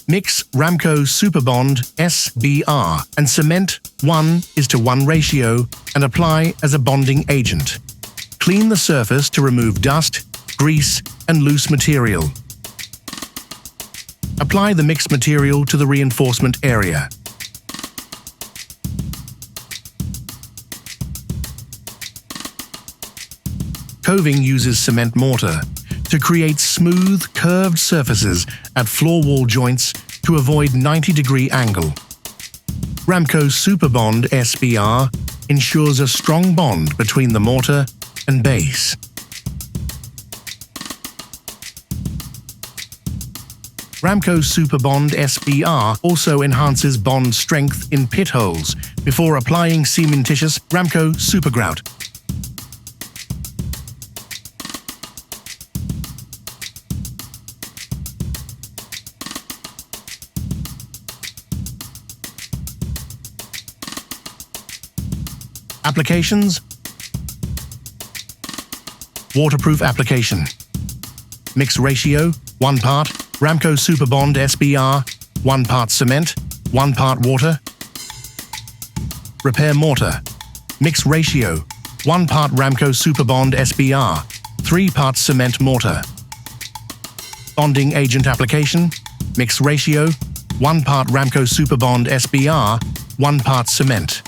Mix Ramco Super Bond SBR and cement 1:1 ratio and apply as a bonding agent. Clean the surface to remove dust, grease, and loose material. Apply the mixed material to the reinforcement area. Coving uses cement mortar to create smooth, curved surfaces at floor wall joints to avoid 90-degree angle. Ramco Super Bond SBR ensures a strong bond between the mortar and base. Ramco Super Bond SBR also enhances bond strength in pit holes before applying cementitious Ramco Super Grout. Applications: waterproof application. Mix ratio 1 part Ramco Super Bond SBR, 1 part cement, 1 part water. Repair mortar. Mix ratio 1 part Ramco Super Bond SBR, 3 parts cement mortar. Bonding agent application. Mix ratio 1 part Ramco Super Bond SBR, 1 part cement.